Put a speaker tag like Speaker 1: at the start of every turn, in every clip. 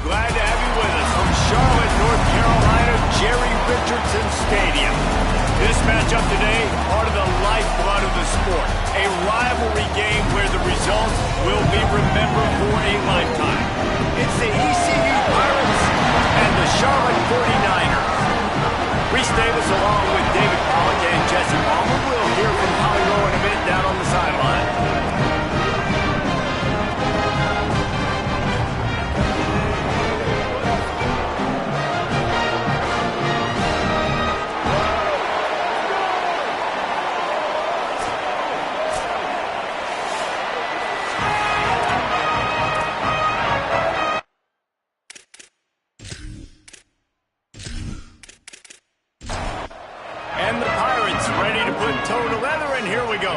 Speaker 1: Glad to have you with us from Charlotte, North Carolina, Jerry Richardson Stadium. This matchup today, part of the lifeblood of the sport. A rivalry game where the results will be remembered for a lifetime. It's the ECU Pirates and the Charlotte 49ers. Reese Davis along with David Pollock and Jesse Palmer. We'll hear from Holly Rowe in a minute down on the sideline. And the Pirates ready to put toe to leather, and here we go.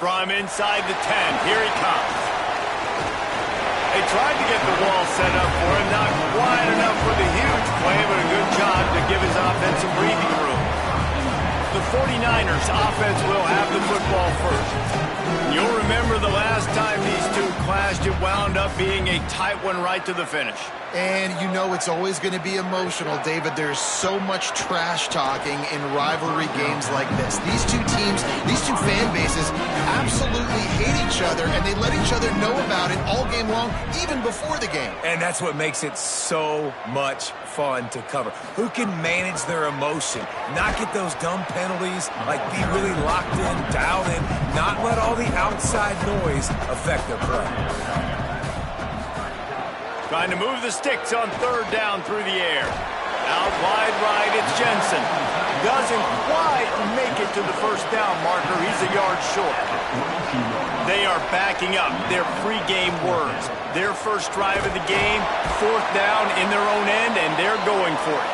Speaker 1: From inside the 10, here he comes. They tried to get the wall set up for him, not quite enough for the huge play, but a good job to give his offense some breathing room. The 49ers offense will have the football first. You'll remember the last time these two clashed, it wound up being a tight one right to the finish.
Speaker 2: And you know it's always going to be emotional, David. There's so much trash talking in rivalry games like this. These two teams, these two fan bases absolutely hate each other, and they let each other know about it all game long, even before the game.
Speaker 3: And that's what makes it so much fun to cover. Who can manage their emotion, not get those dumb penalties, like be really locked in, dialed in, not let all the outside noise affect their play.
Speaker 1: Trying to move the sticks on third down through the air. Out wide right, it's Jensen. Doesn't quite make it to the first down marker. He's a yard short. They are backing up their pregame words. Their first drive of the game, fourth down in their own end, and they're going for it.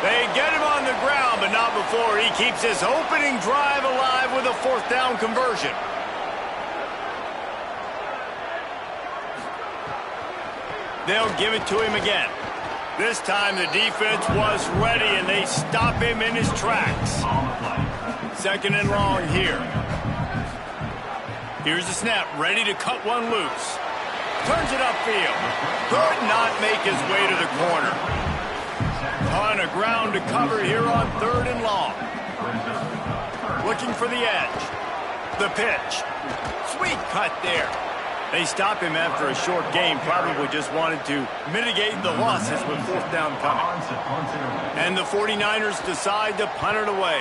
Speaker 1: They get him on the ground, but not before he keeps his opening drive alive with a fourth down conversion. They'll give it to him again. This time the defense was ready, and they stop him in his tracks. Second and long here. Here's the snap, ready to cut one loose. Turns it upfield. Could not make his way to the corner. Ton of ground to cover here on third and long. Looking for the edge. The pitch. Sweet cut there. They stop him after a short game, probably just wanted to mitigate the losses with fourth down coming. And the 49ers decide to punt it away.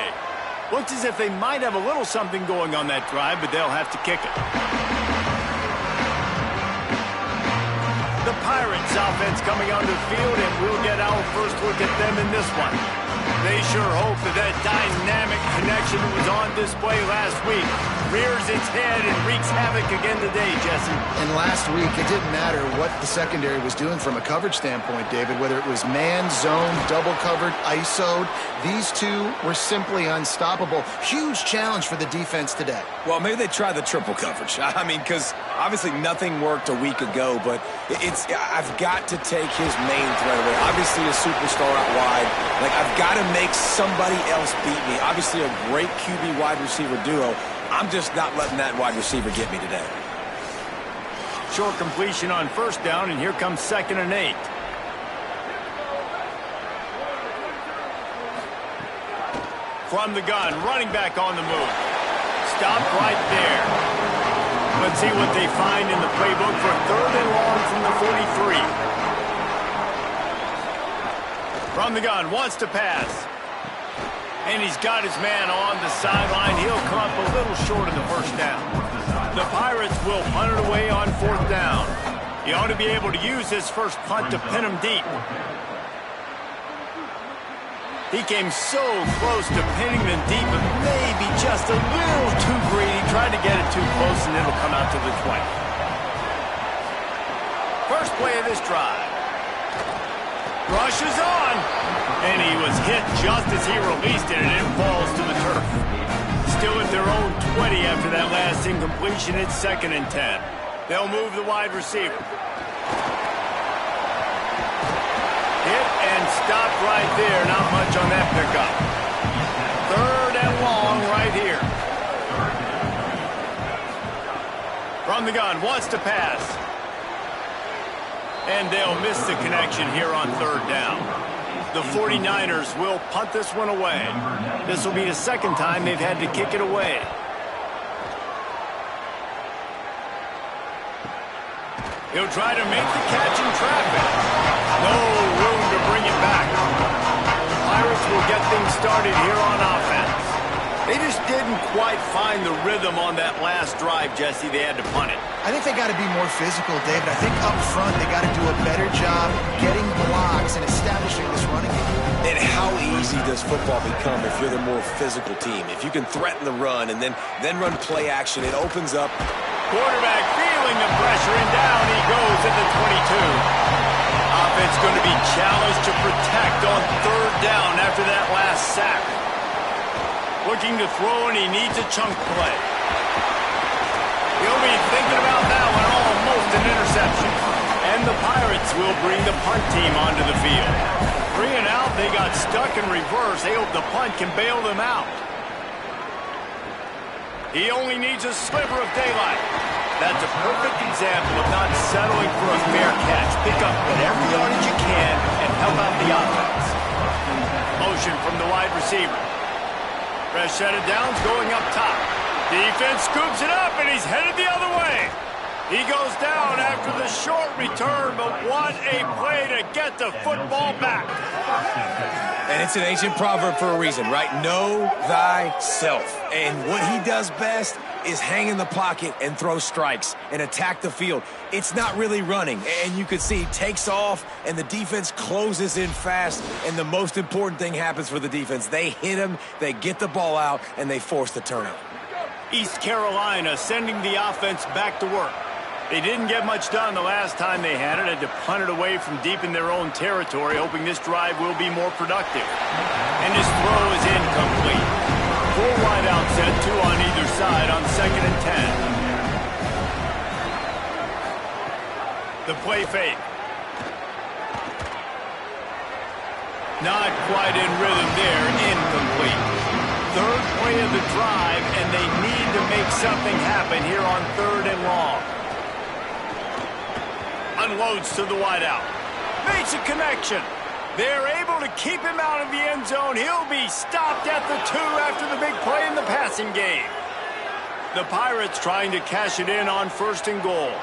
Speaker 1: Looks as if they might have a little something going on that drive, but they'll have to kick it. The Pirates offense coming onto the field, and we'll get our first look at them in this one. They sure hope that dynamic connection that was on display last week rears its head and wreaks havoc again today, Jesse.
Speaker 2: And last week, it didn't matter what the secondary was doing from a coverage standpoint, David, whether it was man, zone, double covered, ISO'd. These two were simply unstoppable. Huge challenge for the defense today.
Speaker 3: Well, maybe they try the triple coverage. I mean, because obviously nothing worked a week ago, but I've got to take his main threat away. Obviously a superstar out wide. Like, I've got to make somebody else beat me. Obviously a great QB wide receiver duo. I'm just not letting that wide receiver get me today.
Speaker 1: Short completion on first down, and here comes 2nd and 8. From the gun, running back on the move. Stop right there. Let's see what they find in the playbook for third and long from the 43. From the gun, wants to pass. And he's got his man on the sideline. He'll come up a little short of the first down. The Pirates will punt it away on fourth down. He ought to be able to use his first punt to pin him deep. He came so close to pinning them deep, but maybe just a little too greedy. Tried to get it too close, and it'll come out to the 20. First play of this drive. Rushes on. And he was hit just as he released it, and it falls to the turf. Still at their own 20 after that last incompletion. It's 2nd and 10. They'll move the wide receiver. Hit and stopped right there. Not much on that pickup. Third and long right here. From the gun, wants to pass. And they'll miss the connection here on third down. The 49ers will punt this one away. This will be the second time they've had to kick it away. He'll try to make the catch in traffic. No room to bring it back. The Pirates will get things started here on offense. They just didn't quite find the rhythm on that last drive, Jesse. They had to punt it.
Speaker 2: I think they got to be more physical, David. I think up front they got to do a better job getting blocks and establishing this running game.
Speaker 3: And how easy does football become if you're the more physical team? If you can threaten the run and then run play action, it opens up.
Speaker 1: Quarterback feeling the pressure, and down he goes at the 22. Offense going to be challenged to protect on third down after that last sack. Looking to throw, and he needs a chunk play. He'll be thinking about that one, almost an interception. And the Pirates will bring the punt team onto the field. 3 and out, they got stuck in reverse. They hope the punt can bail them out. He only needs a sliver of daylight. That's a perfect example of not settling for a fair catch. Pick up whatever yardage you can and help out the offense. Motion from the wide receiver. Fresh set of downs going up top. Defense scoops it up, and he's headed the other way. He goes down after the short return, but what a play to get the football back.
Speaker 3: And it's an ancient proverb for a reason, right? Know thyself. And what he does best is hang in the pocket and throw strikes and attack the field. It's not really running. And you can see he takes off, and the defense closes in fast. And the most important thing happens for the defense. They hit him, they get the ball out, and they force the turnover.
Speaker 1: East Carolina sending the offense back to work. They didn't get much done the last time they had it. Had to punt it away from deep in their own territory, hoping this drive will be more productive. And his throw is incomplete. Full wide out set, 2 on either side on 2nd and 10. The play fake. Not quite in rhythm there, incomplete. Third play of the drive, and they need to make something happen here on 3rd and long. Unloads to the wideout. Makes a connection. They're able to keep him out of the end zone. He'll be stopped at the 2 after the big play in the passing game. The Pirates trying to cash it in on 1st and goal.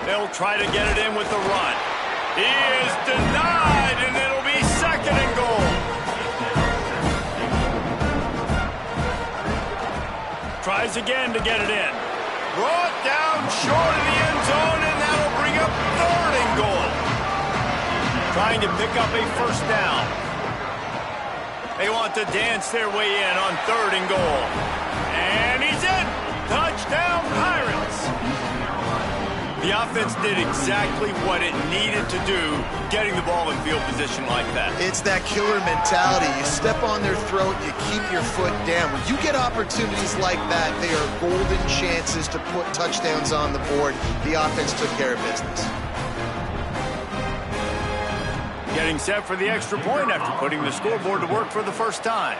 Speaker 1: They'll try to get it in with the run. He is denied, and it'll be 2nd and goal. Tries again to get it in. Brought down short of the end zone, and that'll bring up 3rd and goal. Trying to pick up a 1st down. They want to dance their way in on 3rd and goal. And he's in. Touchdown, Pirates. The offense did exactly what it needed to do, getting the ball in field position like that.
Speaker 2: It's that killer mentality. You step on their throat, you keep your foot down. When you get opportunities like that, they are golden chances to put touchdowns on the board. The offense took care of business.
Speaker 1: Getting set for the extra point after putting the scoreboard to work for the first time.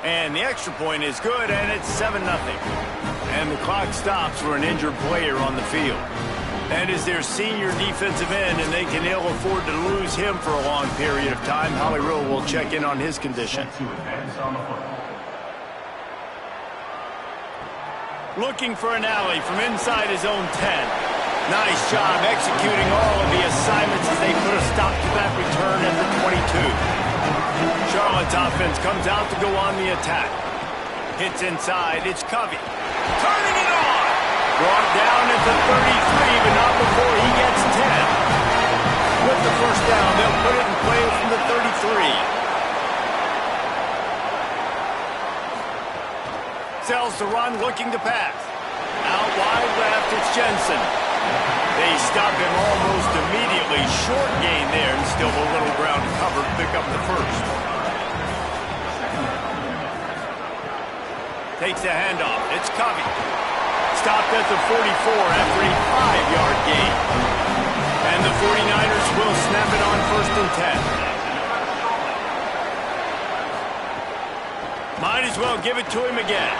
Speaker 1: And the extra point is good, and it's 7-0. And the clock stops for an injured player on the field. That is their senior defensive end, and they can ill afford to lose him for a long period of time. Holly Rowe will check in on his condition. Looking for an alley from inside his own 10. Nice job executing all of the assignments as they put a stop to that return at the 22. Charlotte's offense comes out to go on the attack. Hits inside, it's Covey. Turning it on! Brought down at the 33, but not before he gets 10. With the 1st down, they'll put it in play from the 33. Sells the run, looking to pass. Out wide left, it's Jensen. They stop him almost immediately. Short gain there, and still a little ground to cover to pick up the 1st. Takes the handoff. It's Covey. Stopped at the 44 after a 5-yard gain. And the 49ers will snap it on 1st and 10. Might as well give it to him again.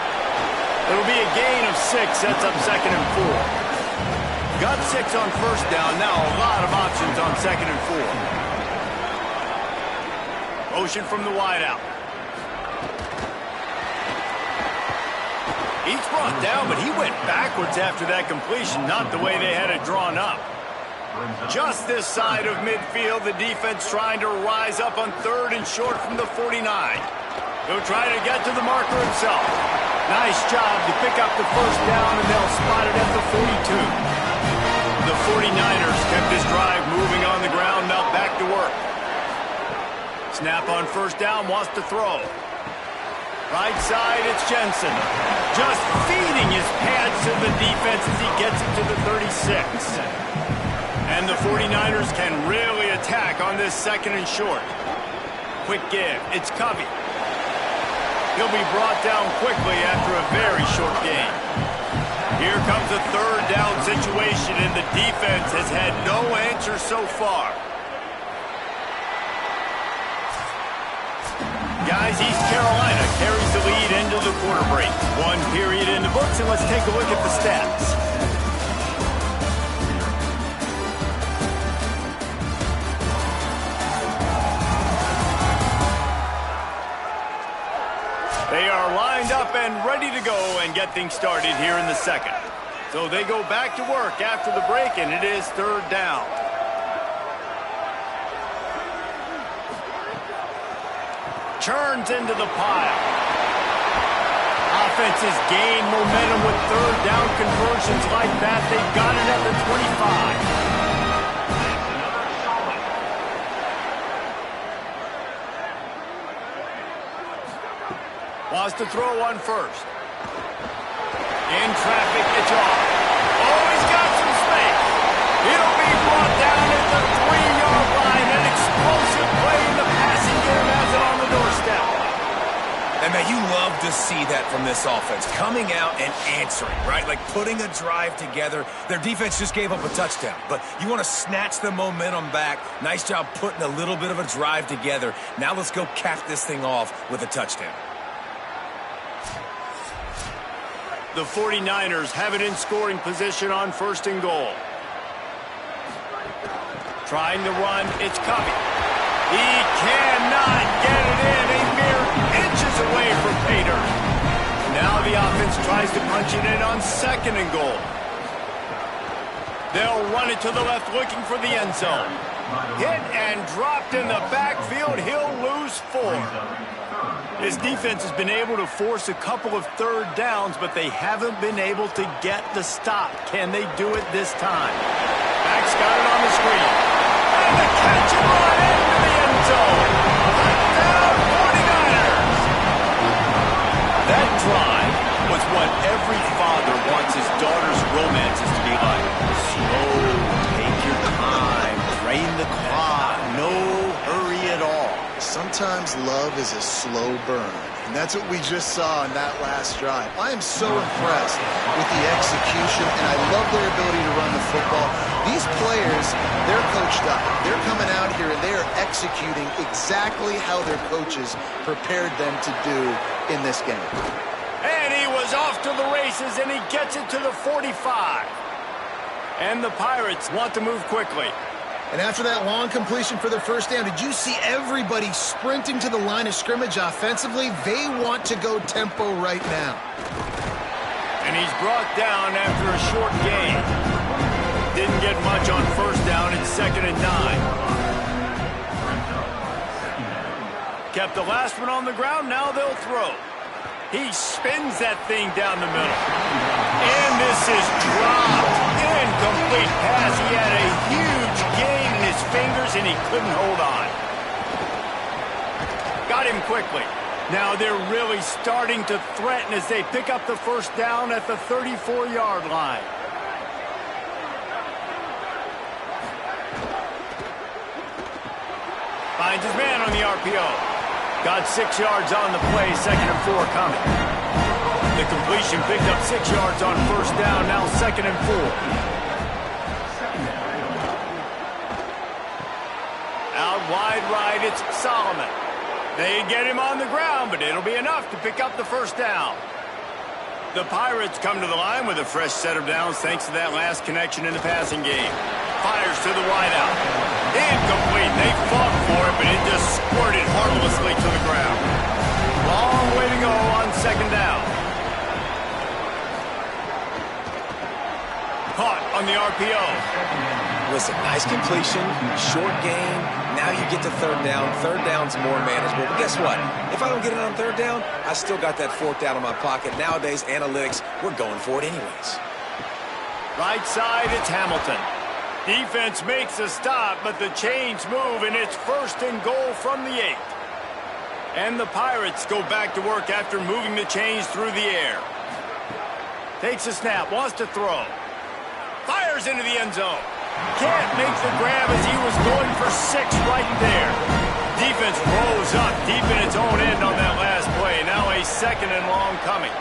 Speaker 1: It'll be a gain of 6, sets up 2nd and 4. Got 6 on first down, now a lot of options on 2nd and 4. Motion from the wideout. He's brought down, but he went backwards after that completion, not the way they had it drawn up. Just this side of midfield, the defense trying to rise up on 3rd and short from the 49. He'll try to get to the marker himself. Nice job to pick up the first down, and they'll spot it at the 42. The 49ers kept this drive moving on the ground, now back to work. Snap on first down, wants to throw. Right side, it's Jensen. Just feeding his pads to the defense as he gets it to the 36. And the 49ers can really attack on this 2nd and short. Quick give. It's Covey. He'll be brought down quickly after a very short game. Here comes a 3rd down situation, and the defense has had no answer so far. Guys, East Carolina carries the lead into the quarter break. 1 period in the books, and let's take a look at the stats. They are lined up and ready to go and get things started here in the 2nd. So they go back to work after the break, and it is 3rd down. Churns into the pile. Offenses gain momentum with 3rd down conversions like that. They got it at the 25. Wants to throw one first. In traffic, it's off. Oh, he's got some space. He'll be brought down at the 3-yard line. An explosive play in the passing game has it on the doorstep.
Speaker 3: And man, you love to see that from this offense. Coming out and answering, right? Like putting a drive together. Their defense just gave up a touchdown. But you want to snatch the momentum back. Nice job putting a little bit of a drive together. Now let's go cap this thing off with a touchdown.
Speaker 1: The 49ers have it in scoring position on 1st and goal. Trying to run, it's Covey. He cannot get it in, a mere inches away from pay dirt. Now the offense tries to punch it in on 2nd and goal. They'll run it to the left looking for the end zone. Hit and dropped in the backfield, he'll lose 4. His defense has been able to force a couple of 3rd downs, but they haven't been able to get the stop. Can they do it this time? Back's got it on the screen. And the catch and run into the end zone. Touchdown 49ers. That drive was what every father wants his daughter's romances to be like. Slow, take your time, drain the clock, no hurry at all.
Speaker 2: Sometimes love is a slow burn, and that's what we just saw in that last drive. I am so impressed with the execution, and I love their ability to run the football. These players, they're coached up. They're coming out here, and they are executing exactly how their coaches prepared them to do in this game.
Speaker 1: And he was off to the races, and he gets it to the 45. And the Pirates want to move quickly.
Speaker 2: And after that long completion for the first down, did you see everybody sprinting to the line of scrimmage offensively? They want to go tempo right now.
Speaker 1: And he's brought down after a short gain. Didn't get much on first down. It's 2nd and 9. Kept the last one on the ground. Now they'll throw. He spins that thing down the middle. And this is dropped. Incomplete pass. He had a huge gain in his fingers, and he couldn't hold on. Got him quickly. Now they're really starting to threaten as they pick up the first down at the 34-yard line. Finds his man on the RPO. Got 6 yards on the play, 2nd and 4 coming. The completion picked up 6 yards on first down, now 2nd and 4. Out wide right, it's Solomon. They get him on the ground, but it'll be enough to pick up the first down. The Pirates come to the line with a fresh set of downs thanks to that last connection in the passing game. Fires to the wideout. Incomplete. They fought for it, but it just squirted harmlessly to the ground. Long way to go on second down. Caught on the RPO.
Speaker 3: Listen, nice completion, short game. Now you get to third down. Third down's more manageable. But guess what? If I don't get it on third down, I still got that fourth down in my pocket. Nowadays, analytics, we're going for it anyways.
Speaker 1: Right side, it's Hamilton. Defense makes a stop, but the chains move, and it's first and goal from the 8. And the Pirates go back to work after moving the chains through the air. Takes a snap, wants to throw. Fires into the end zone. Can't make the grab as he was going for 6 right there. Defense rose up deep in its own end on that last play. Now a second and long coming.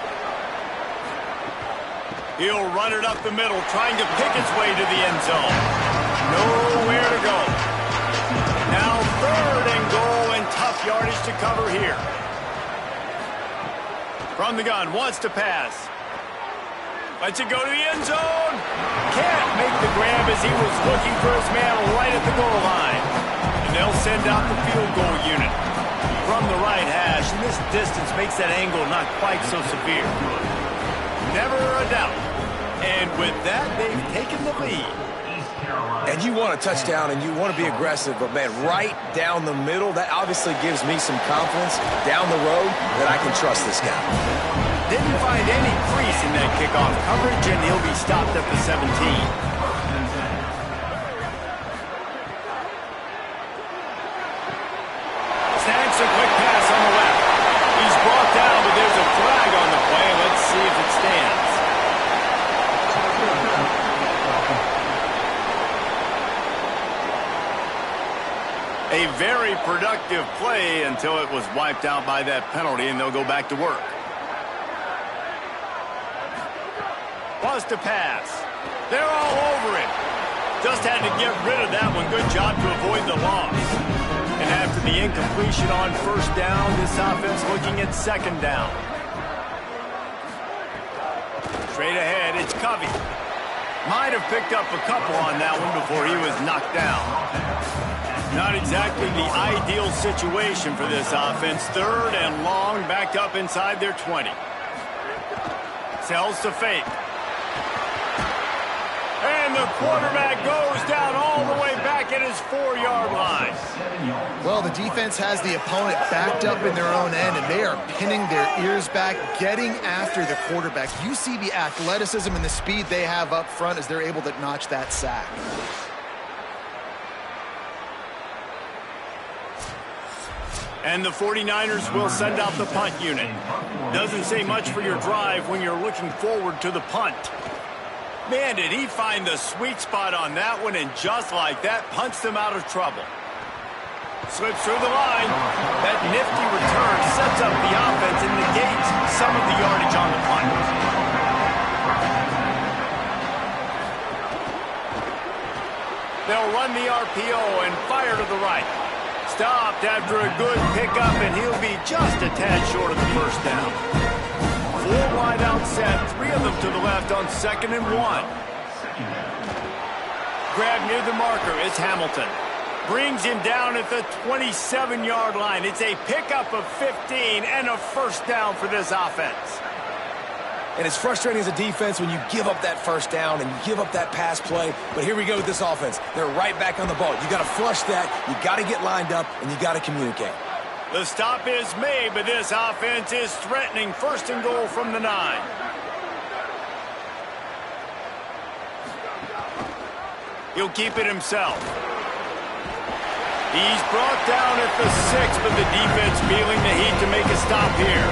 Speaker 1: He'll run it up the middle, trying to pick its way to the end zone. Nowhere to go. Now third and goal, and tough yardage to cover here. From the gun, wants to pass. Lets it go to the end zone. Can't make the grab as he was looking for his man right at the goal line. And they'll send out the field goal unit from the right hash. And this distance makes that angle not quite so severe. Never a doubt. And with that, they've taken the lead.
Speaker 3: And you want a touchdown and you want to be aggressive, but man, right down the middle, that obviously gives me some confidence down the road that I can trust this guy.
Speaker 1: Didn't find any crease in that kickoff coverage, and he'll be stopped at the 17. Snags a quick pass on the left. He's brought down, but there's a flag on the play. Let's see if it stands. A very productive play until it was wiped out by that penalty, and they'll go back to work. Wants to pass. They're all over it. Just had to get rid of that one. Good job to avoid the loss. And after the incompletion on first down, this offense looking at second down. Straight ahead, it's Covey. Might have picked up a couple on that one before he was knocked down. Not exactly the ideal situation for this offense. Third and long, backed up inside their 20. Sells to fake. And the quarterback goes down all the way back at his 4-yard line.
Speaker 2: Well, the defense has the opponent backed up in their own end, and they are pinning their ears back, getting after the quarterback. You see the athleticism and the speed they have up front as they're able to notch that sack.
Speaker 1: And the 49ers will send out the punt unit. Doesn't say much for your drive when you're looking forward to the punt. Man, did he find the sweet spot on that one, and just like that, punched them out of trouble. Slips through the line. That nifty return sets up the offense and negates some of the yardage on the punt. They'll run the RPO and fire to the right. Stopped after a good pickup, and he'll be just a tad short of the first down. 4 wide out set, 3 of them to the left on 2nd and 1. Grab near the marker is Hamilton. Brings him down at the 27-yard line. It's a pickup of 15 and a first down for this offense.
Speaker 3: And it's frustrating as a defense when you give up that first down and you give up that pass play. But here we go with this offense. They're right back on the ball. You got to flush that. You got to get lined up, and you got to communicate.
Speaker 1: The stop is made, but this offense is threatening first and goal from the 9. He'll keep it himself. He's brought down at the 6, but the defense feeling the heat to make a stop here.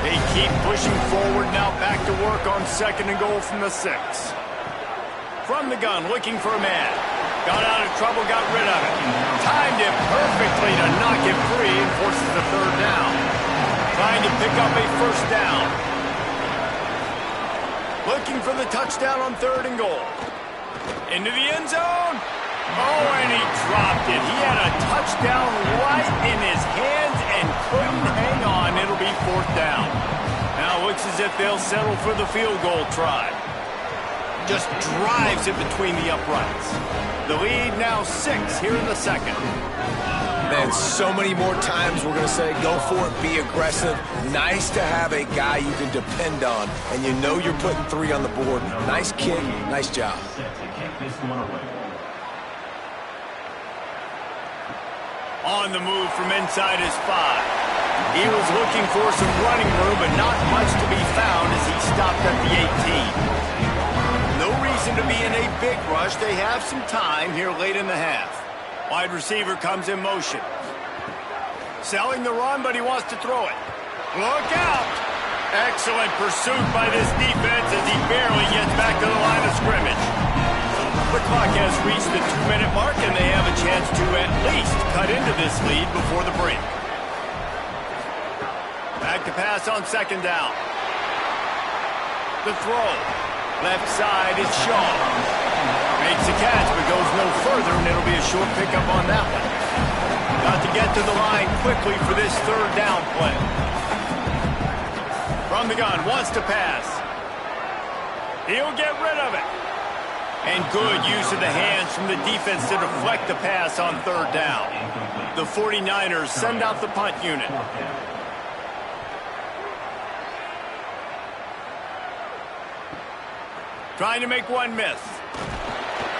Speaker 1: They keep pushing forward, now back to work on 2nd and goal from the 6. From the gun, looking for a man. Got out of trouble, got rid of it. Timed it perfectly to knock it free and forces the 3rd down. Trying to pick up a first down. Looking for the touchdown on 3rd and goal. Into the end zone. Oh, and he dropped it. He had a touchdown right in his hands and couldn't hang on. It'll be 4th down. Now it looks as if they'll settle for the field goal try. Just drives it between the uprights. The lead now 6 here in the second.
Speaker 3: Man, so many more times we're going to say, go for it, be aggressive. Nice to have a guy you can depend on, and you know you're putting 3 on the board. Nice kick, nice job.
Speaker 1: On the move from inside his 5. He was looking for some running room, but not much to be found as he stopped at the 18. No reason to be in a big rush. They have some time here late in the half. Wide receiver comes in motion. Selling the run, but he wants to throw it. Look out! Excellent pursuit by this defense as he barely gets back to the line of scrimmage. The clock has reached the 2-minute mark, and they have a chance to at least cut into this lead before the break. Back to pass on 2nd down. The throw. Left side is Shaw. Makes a catch, but goes no further, and it'll be a short pickup on that one. Got to get to the line quickly for this 3rd down play. From the gun, wants to pass. He'll get rid of it. And good use of the hands from the defense to deflect the pass on 3rd down. The 49ers send out the punt unit. Trying to make one miss.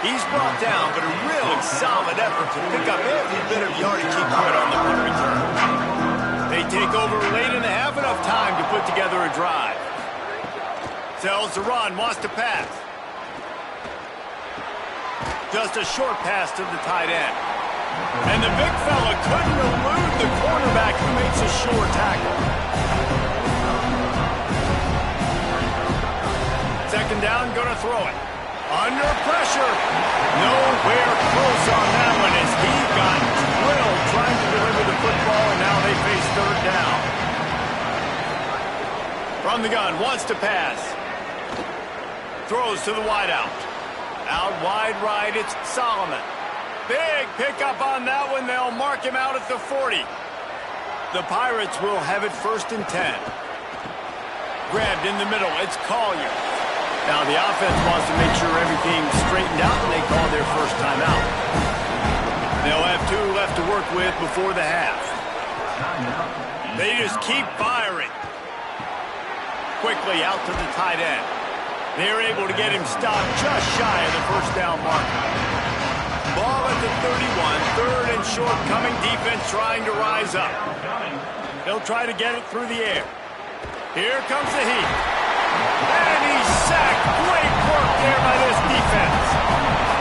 Speaker 1: He's brought down, but a really solid effort to pick up every bit of yardage he could on the punt return. They take over late in the half, enough time to put together a drive. Sells the run, wants to pass. Just a short pass to the tight end. And the big fella couldn't elude the cornerback who makes a sure tackle. 2nd down, gonna throw it. Under pressure. Nowhere close on that one as he got drilled trying to deliver the football, and now they face 3rd down. From the gun, wants to pass. Throws to the wideout. Out wide right, it's Solomon. Big pickup on that one. They'll mark him out at the 40. The Pirates will have it 1st and 10. Grabbed in the middle, it's Collier. Now the offense wants to make sure everything's straightened out, and they call their first timeout. They'll have 2 left to work with before the half. They just keep firing. Quickly out to the tight end. They're able to get him stopped just shy of the 1st down marker. Ball at the 31, 3rd and short, coming defense trying to rise up. They'll try to get it through the air. Here comes the heat. And he's sacked. Great work there by this defense.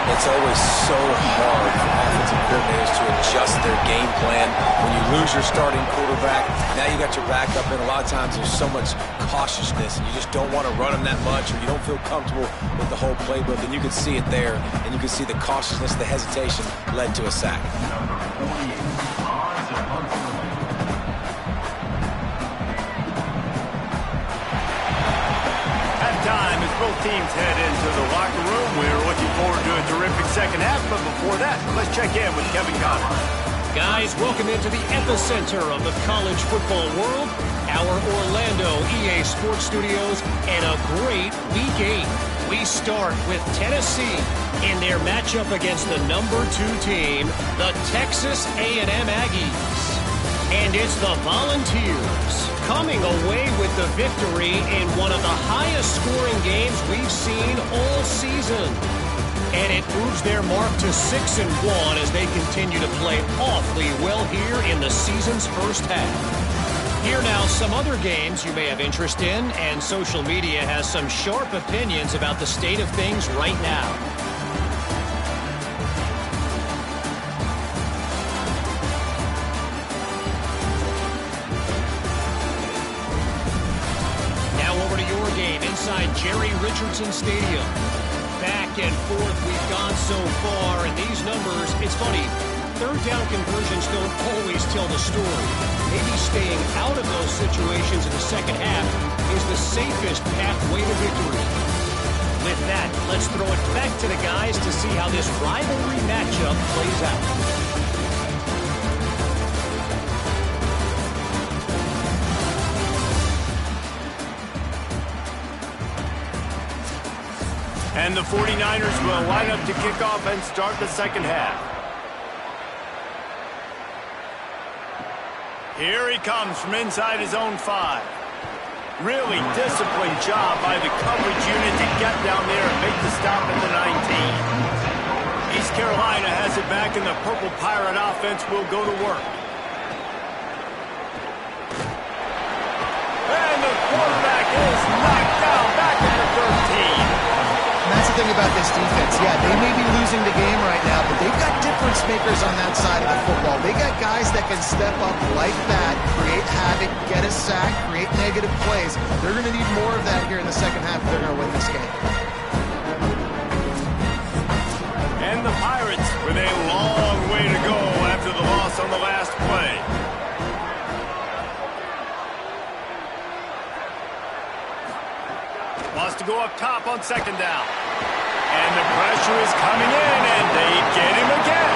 Speaker 3: It's always so hard for offensive coordinators to adjust their game plan. When you lose your starting quarterback, now you got your backup, and a lot of times there's so much cautiousness, and you just don't want to run them that much, or you don't feel comfortable with the whole playbook, and you can see it there, and you can see the cautiousness, the hesitation led to a sack.
Speaker 1: Time as both teams head into the locker room. We're looking forward to a terrific second half, but before that, let's check in with Kevin Conner.
Speaker 4: Guys, welcome into the epicenter of the college football world, our Orlando EA Sports Studios, and a great Week 8. We start with Tennessee in their matchup against the number 2 team, the Texas A&M Aggies. And it's the Volunteers coming away with the victory in one of the highest scoring games we've seen all season. And it moves their mark to 6-1 as they continue to play awfully well here in the season's first half. Here now some other games you may have interest in, and social media has some sharp opinions about the state of things right now. Inside Jerry Richardson Stadium. Back and forth we've gone so far, and these numbers, it's funny, 3rd down conversions don't always tell the story. Maybe staying out of those situations in the second half is the safest pathway to victory. With that, let's throw it back to the guys to see how this rivalry matchup plays out.
Speaker 1: And the 49ers will line up to kick off and start the second half. Here he comes from inside his own 5. Really disciplined job by the coverage unit to get down there and make the stop at the 19. East Carolina has it back, and the Purple Pirate offense will go to work. And the quarterback is knocked down back at the 13.
Speaker 2: And that's the thing about this defense. Yeah, they may be losing the game right now, but they've got difference makers on that side of the football. They got guys that can step up like that, create havoc, get a sack, create negative plays. They're going to need more of that here in the second half if they're going to win this game.
Speaker 1: And the Pirates with a long way to go after the loss on the last play. Wants to go up top on second down. And the pressure is coming in, and they get him again.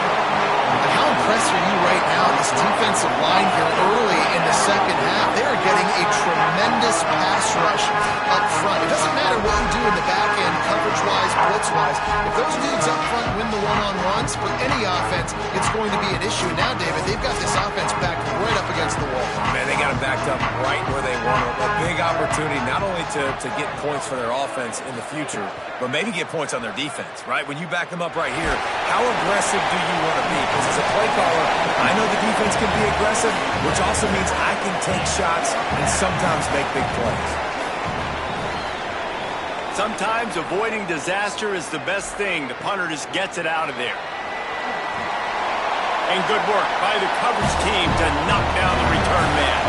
Speaker 2: And how impressed are you right now? This defensive line here early in the second half, they are getting a tremendous pass rush up front. It doesn't matter what you do in the back end, coverage-wise, blitz-wise. If those dudes up front win the one-on-ones for any offense, it's going to be an issue. Now, David, they've got this offense backed right up against the wall.
Speaker 3: Man, they got them backed up right where they want them. A big opportunity not only to get points for their offense in the future, but maybe get points on their defense, right? When you back them up right here, how aggressive do you want to be? Because as a play caller, I know the defense can be aggressive, which also means I can take shots and sometimes make big plays.
Speaker 1: Sometimes avoiding disaster is the best thing. The punter just gets it out of there. And good work by the coverage team to knock down the return man.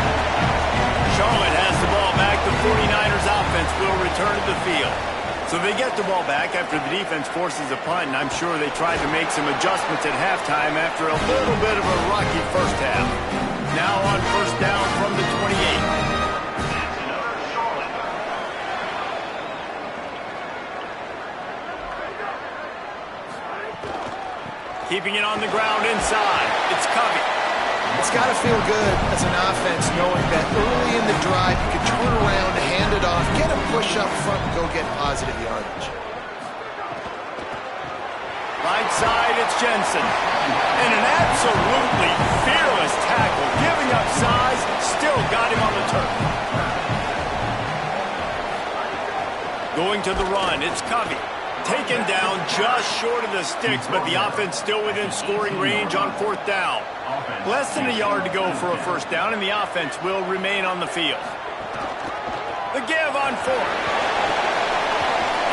Speaker 1: Charlotte has the ball back. The 49ers offense will return to the field. So they get the ball back after the defense forces a punt, and I'm sure they tried to make some adjustments at halftime after a little bit of a rocky first half. Now on first down from the 28. Keeping it on the ground inside. It's Covey.
Speaker 2: It's got to feel good as an offense knowing that early in the drive you can turn around, hand it off, get a push up front, and go get positive yardage.
Speaker 1: Right side, it's Jensen. And an absolutely fearless tackle. Giving up size, still got him on the turf. Going to the run, it's Covey. Taken down just short of the sticks, but the offense still within scoring range on fourth down. Less than a yard to go for a first down, and the offense will remain on the field. The give on fourth.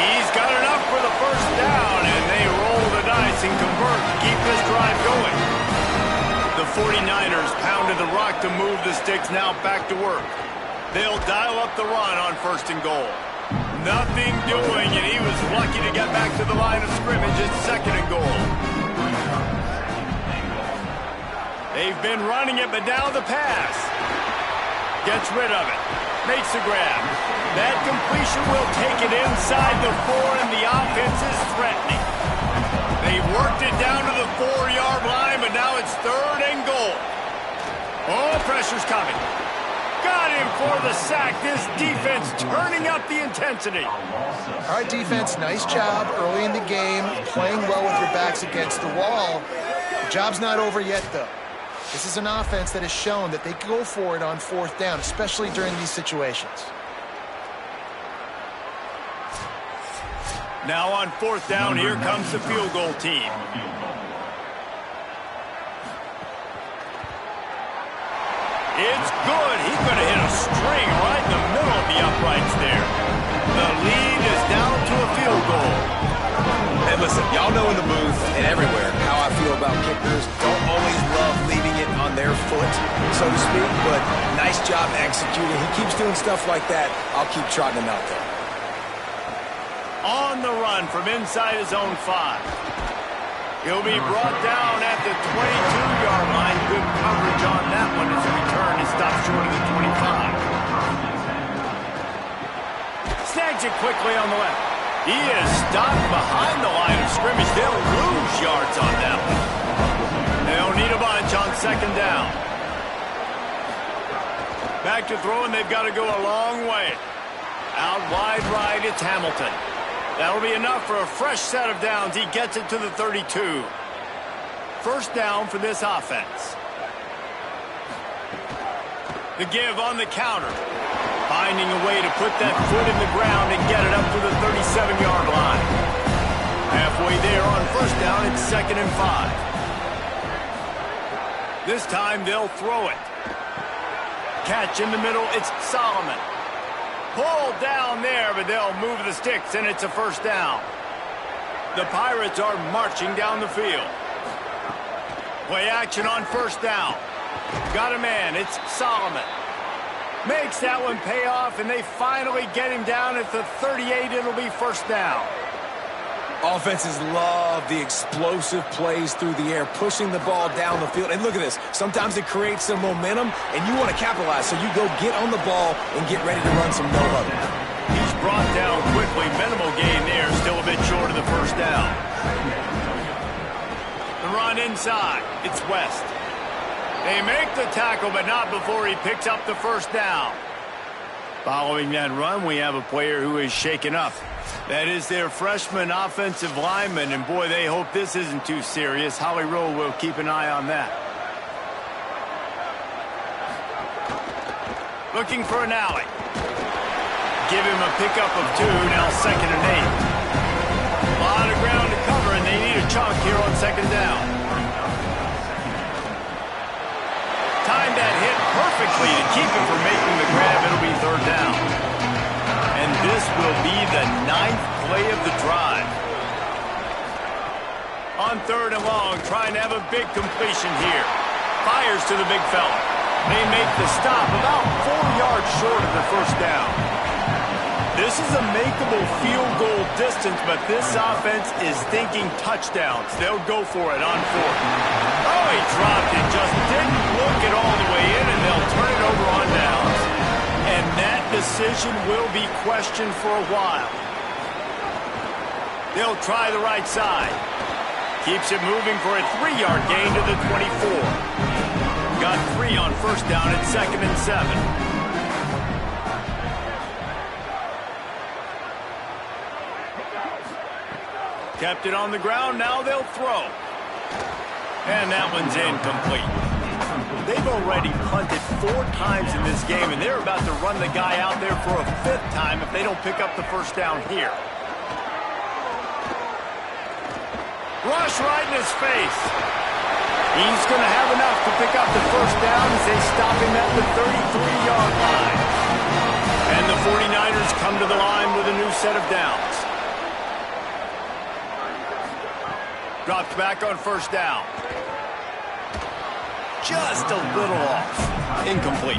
Speaker 1: He's got enough for the first down, and they roll the dice and convert to keep this drive going. The 49ers pounded the rock to move the sticks, now back to work. They'll dial up the run on first and goal. Nothing doing, and he was lucky to get back to the line of scrimmage at second and goal. They've been running it, but now the pass. Gets rid of it. Makes the grab. That completion will take it inside the 4, and the offense is threatening. They worked it down to the 4-yard line, but now it's third and goal. Oh, pressure's coming. Got him for the sack. This defense turning up the intensity.
Speaker 2: All right, defense, nice job early in the game, playing well with your backs against the wall. The job's not over yet, though. This is an offense that has shown that they go for it on fourth down, especially during these situations.
Speaker 1: Now on fourth down, here comes the field goal team. It's good. He could have hit a string right in the middle of the uprights there. The lead is down to a field goal.
Speaker 3: And listen, y'all know in the booth and everywhere how I feel about kickers. Don't always love leaving it on their foot, so to speak, but nice job executing. He keeps doing stuff like that. I'll keep trotting him out there.
Speaker 1: On the run from inside his own 5. He'll be brought down at the 22-yard line. Good coverage on that one as a return is stopped short of the 25. Snags it quickly on the left. He is stopped behind the line of scrimmage. They'll lose yards on that one. They'll need a bunch on second down. Back to throw, and they've got to go a long way. Out wide right, it's Hamilton. That'll be enough for a fresh set of downs. He gets it to the 32. First down for this offense. The give on the counter. Finding a way to put that foot in the ground and get it up to the 37-yard line. Halfway there on first down, it's 2nd and 5. This time they'll throw it. Catch in the middle, it's Solomon. Pulled down there, but they'll move the sticks, and it's a first down. The Pirates are marching down the field. Play action on first down. Got a man, it's Solomon. Makes that one pay off, and they finally get him down at the 38. It'll be first down.
Speaker 3: Offenses love the explosive plays through the air, pushing the ball down the field. And look at this. Sometimes it creates some momentum, and you want to capitalize. So you go get on the ball and get ready to run some no-huddle.
Speaker 1: He's brought down quickly. Minimal gain there. Still a bit short of the first down. The run inside. It's West. They make the tackle, but not before he picks up the first down. Following that run, we have a player who is shaken up. That is their freshman offensive lineman, and boy, they hope this isn't too serious. Howie Rowe will keep an eye on that. Looking for an alley. Give him a pickup of 2, now 2nd and 8. A lot of ground to cover, and they need a chunk here on second down. Timed that hit perfectly to keep him from making the grab. It'll be third down. And this will be the 9th play of the drive. On third and long, trying to have a big completion here. Fires to the big fella. They make the stop about 4 yards short of the first down. This is a makeable field goal distance, but this offense is thinking touchdowns. They'll go for it on fourth. Oh, he dropped it. Just didn't look it all the way in, and they'll turn it over on downs. And that decision will be questioned for a while. They'll try the right side. Keeps it moving for a 3-yard gain to the 24. Got 3 on first down at 2nd and 7. Kept it on the ground, now they'll throw. And that one's incomplete. They've already punted 4 times in this game, and they're about to run the guy out there for a 5th time if they don't pick up the first down here. Rush right in his face. He's going to have enough to pick up the first down as they stop him at the 33-yard line. And the 49ers come to the line with a new set of downs. Dropped back on first down. Just a little off. Incomplete.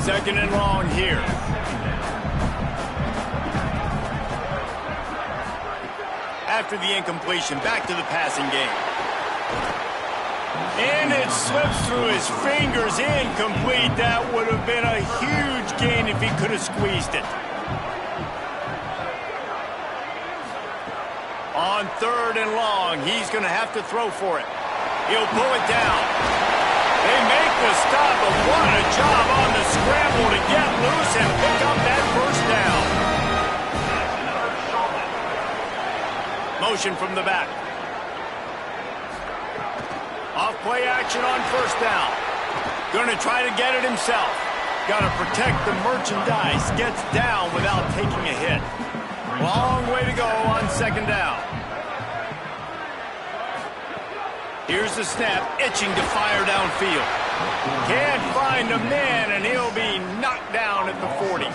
Speaker 1: 2nd and long here. After the incompletion, back to the passing game. And it slips through his fingers. Incomplete. That would have been a huge gain if he could have squeezed it. On third and long, he's going to have to throw for it. He'll pull it down. They make the stop, but what a job on the scramble to get loose and pick up that first down. Motion from the back. Off play action on first down. Going to try to get it himself. Got to protect the merchandise. Gets down without taking a hit. Long way to go on second down. Here's the snap, itching to fire downfield. Can't find a man, and he'll be knocked down at the 40.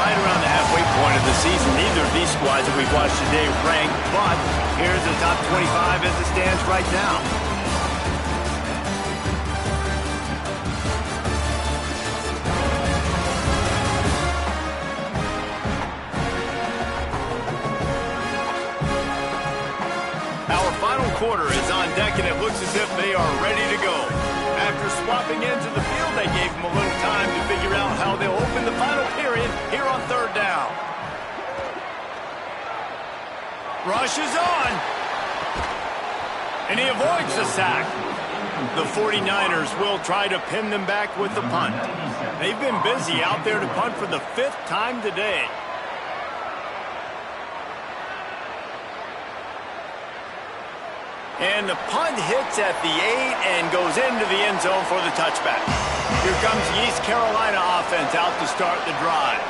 Speaker 1: Right around the halfway point of the season, neither of these squads that we've watched today ranked, but here's the top 25 as it stands right now. as if they are ready to go. After swapping into the field, they gave them a little time to figure out how they'll open the final period here on third down. Rushes on. And he avoids the sack. The 49ers will try to pin them back with the punt. They've been busy out there to punt for the 5th time today. And the punt hits at the 8 and goes into the end zone for the touchback. Here comes the East Carolina offense out to start the drive.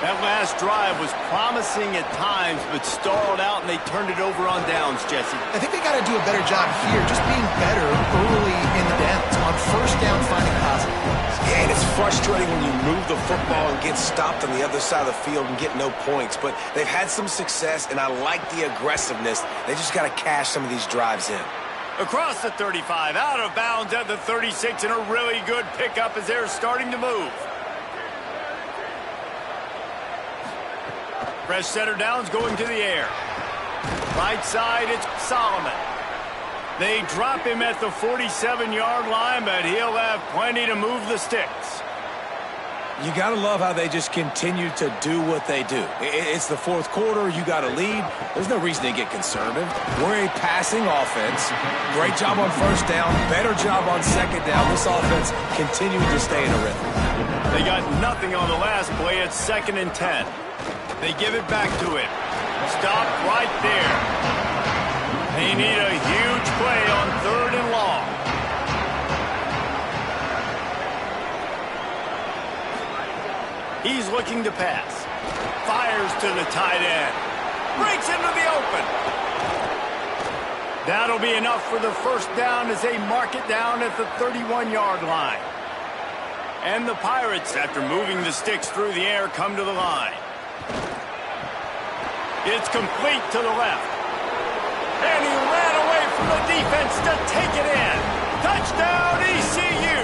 Speaker 1: That last drive was promising at times, but stalled out, and they turned it over on downs, Jesse.
Speaker 2: I think they got to do a better job here, just being better early in the downs. On first down, finding positive points.
Speaker 3: Yeah, and it's frustrating when you move the football and get stopped on the other side of the field and get no points. But they've had some success, and I like the aggressiveness. They just got to cash some of these drives in.
Speaker 1: Across the 35, out of bounds at the 36, and a really good pickup as they're starting to move. Fresh center downs going to the air. Right side, it's Solomon. They drop him at the 47-yard line, but he'll have plenty to move the sticks.
Speaker 3: You got to love how they just continue to do what they do. It's the fourth quarter. You got to lead. There's no reason to get conservative. We're a passing offense. Great job on first down. Better job on second down. This offense continuing to stay in a rhythm.
Speaker 1: They got nothing on the last play. It's 2nd and 10. They give it back to him. Stop right there. They need a huge play on 3rd and long. He's looking to pass. Fires to the tight end. Breaks into the open. That'll be enough for the first down as they mark it down at the 31-yard line. And the Pirates, after moving the sticks through the air, come to the line. It's complete to the left. And he ran away from the defense to take it in. Touchdown, ECU.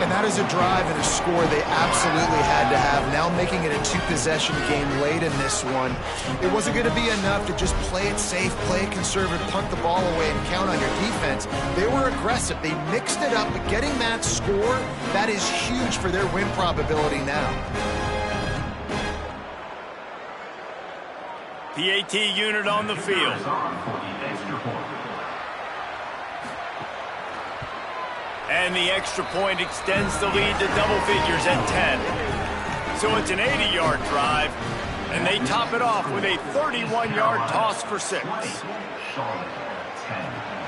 Speaker 2: And that is a drive and a score they absolutely had to have. Now making it a 2-possession game late in this one. It wasn't going to be enough to just play it safe, play it conservative, punt the ball away, and count on your defense. They were aggressive. They mixed it up, but getting that score, that is huge for their win probability now.
Speaker 1: PAT unit on the field. And the extra point extends the lead to double figures at 10. So it's an 80-yard drive, and they top it off with a 31-yard toss for 6.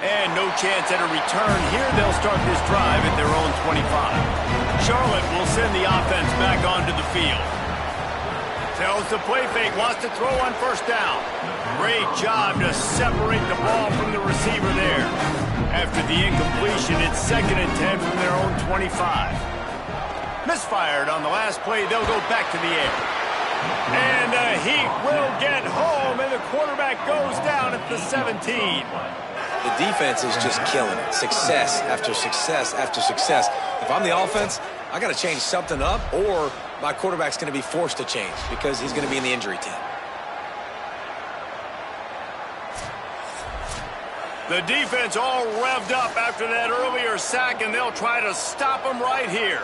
Speaker 1: And no chance at a return here. They'll start this drive at their own 25. Charlotte will send the offense back onto the field. Tells the play fake, wants to throw on first down. Great job to separate the ball from the receiver there. After the incompletion, it's 2nd and 10 from their own 25. Misfired on the last play, they'll go back to the air. And the Heat will get home, and the quarterback goes down at the 17.
Speaker 3: The defense is just killing it. Success after success after success. If I'm the offense, I got to change something up, or my quarterback's going to be forced to change because he's going to be in the injury team.
Speaker 1: The defense all revved up after that earlier sack, and they'll try to stop him right here.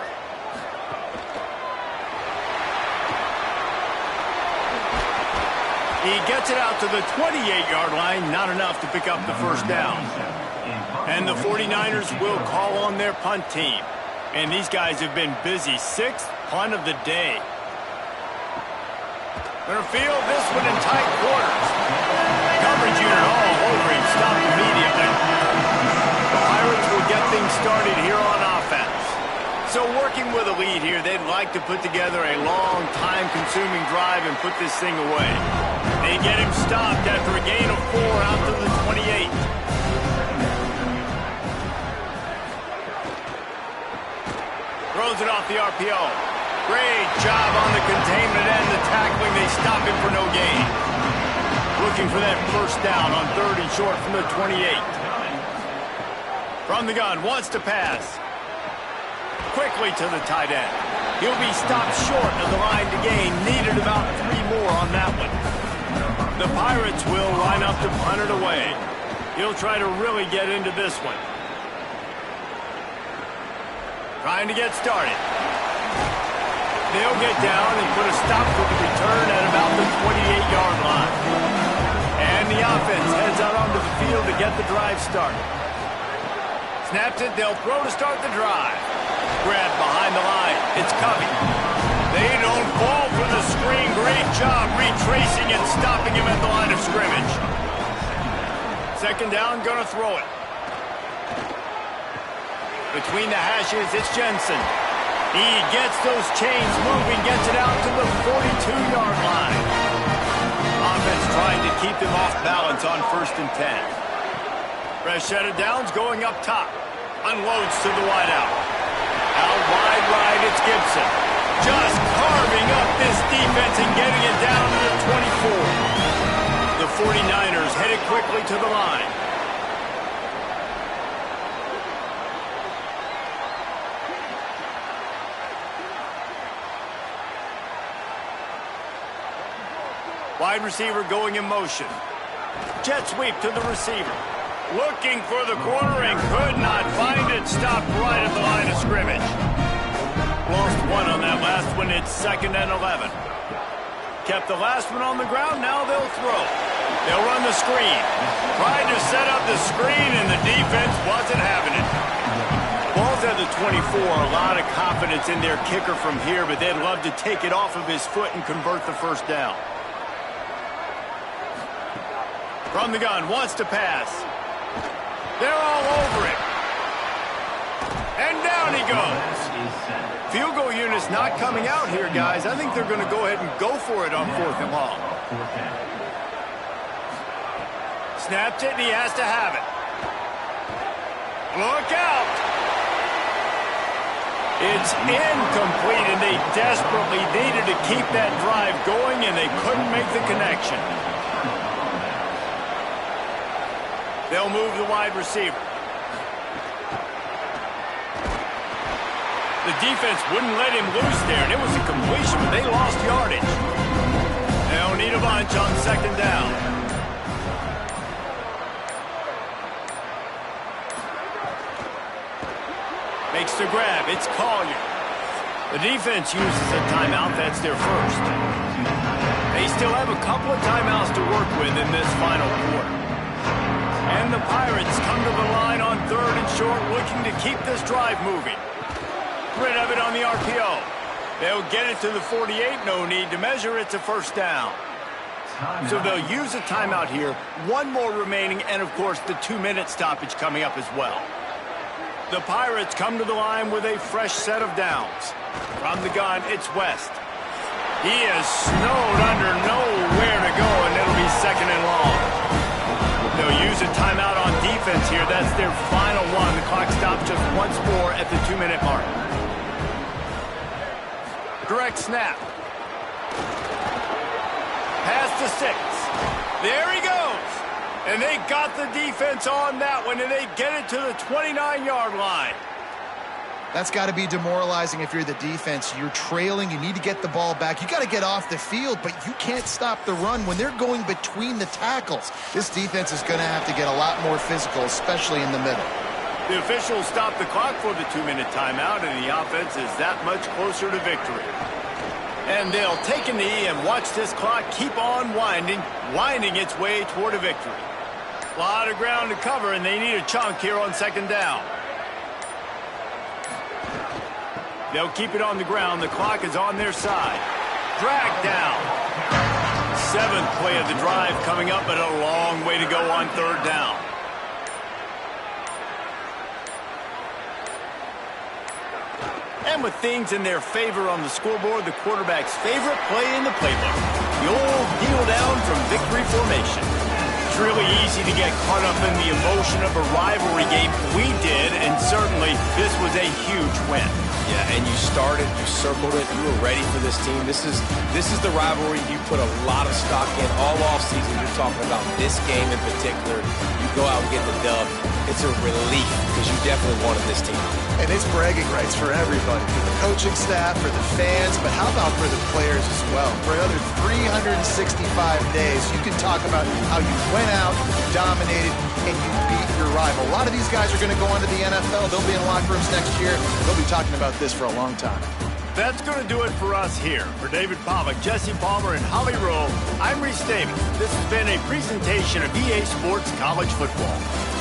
Speaker 1: He gets it out to the 28-yard line, not enough to pick up the first down. And the 49ers will call on their punt team. And these guys have been busy. 6th punt of the day. Gonna field this one in tight quarters. Coverage unit all over him, stopped immediately. The Pirates will get things started here on offense. So working with a lead here, they'd like to put together a long, time-consuming drive and put this thing away. They get him stopped after a gain of 4 out to the 28. Throws it off the RPO. Great job on the containment and the tackling. They stop him for no gain. Looking for that first down on 3rd and short from the 28. From the gun, wants to pass. Quickly to the tight end. He'll be stopped short of the line to gain. Needed about 3 more on that one. The Pirates will line up to punt it away. He'll try to really get into this one. Trying to get started. They'll get down and put a stop to the return at about the 28-yard line. And the offense heads out onto the field to get the drive started. Snaps it, they'll throw to start the drive. Grabbed behind the line, it's Covey. They don't fall for the screen. Great job retracing and stopping him at the line of scrimmage. Second down, gonna throw it. Between the hashes, it's Jensen. He gets those chains moving, gets it out to the 42-yard line. Offense trying to keep them off balance on 1st and 10. Fresh set of downs going up top. Unloads to the wideout. Out wide right, it's Gibson. Just carving up this defense and getting it down to the 24. The 49ers headed quickly to the line. Wide receiver going in motion. Jet sweep to the receiver. Looking for the corner and could not find it. Stopped right at the line of scrimmage. Lost one on that last one. It's 2nd and 11. Kept the last one on the ground. Now they'll throw. They'll run the screen. Tried to set up the screen and the defense wasn't having it. Ball's at the 24. A lot of confidence in their kicker from here, but they'd love to take it off of his foot and convert the first down. From the gun, wants to pass. They're all over it. And down he goes. Field goal unit's not coming out here, guys. I think they're going to go ahead and go for it on 4th and long. Snapped it, and he has to have it. Look out! It's incomplete, and they desperately needed to keep that drive going, and they couldn't make the connection. They'll move the wide receiver. The defense wouldn't let him loose there, and it was a completion, but they lost yardage. They'll need a bunch on 2nd down. Makes the grab. It's Collier. The defense uses a timeout. That's their first. They still have a couple of timeouts to work with in this final quarter. And the Pirates come to the line on 3rd and short, looking to keep this drive moving. Rid of it on the RPO. They'll get it to the 48. No need to measure. It's a first down. So they'll use a timeout here. One more remaining, and, of course, the 2-minute stoppage coming up as well. The Pirates come to the line with a fresh set of downs. From the gun, it's West. He is snowed under, nowhere to go, and it'll be 2nd and long. They'll use a timeout on defense here. That's their final one. The clock stops just once more at the 2-minute mark. Direct snap. Pass to 6. There he goes. And they got the defense on that one, and they get it to the 29-yard line.
Speaker 2: That's got to be demoralizing if you're the defense. You're trailing. You need to get the ball back. You got to get off the field, but you can't stop the run when they're going between the tackles. This defense is going to have to get a lot more physical, especially in the middle.
Speaker 1: The officials stop the clock for the 2-minute timeout, and the offense is that much closer to victory. And they'll take a knee and watch this clock keep on winding its way toward a victory. A lot of ground to cover, and they need a chunk here on 2nd down. They'll keep it on the ground. The clock is on their side. Dragged down. 7th play of the drive coming up, but a long way to go on 3rd down. And with things in their favor on the scoreboard, the quarterback's favorite play in the playbook. The old kneel down from victory formation. It's really easy to get caught up in the emotion of a rivalry game. We did, and certainly this was a huge win.
Speaker 3: Yeah, and you started, you circled it, you were ready for this team. This is the rivalry you put a lot of stock in all offseason. You're talking about this game in particular. You go out and get the dub. it's a relief because you definitely wanted this team.
Speaker 2: And it's bragging rights for everybody, for the coaching staff, for the fans, but how about for the players as well? For another 365 days, you can talk about how you went out, dominated, and you beat your rival. A lot of these guys are going to go on to the NFL. They'll be in locker rooms next year. They'll be talking about this for a long time.
Speaker 1: That's going to do it for us here. For David Pollack, Jesse Palmer, and Holly Rowe, I'm Reese Davis. This has been a presentation of EA Sports College Football.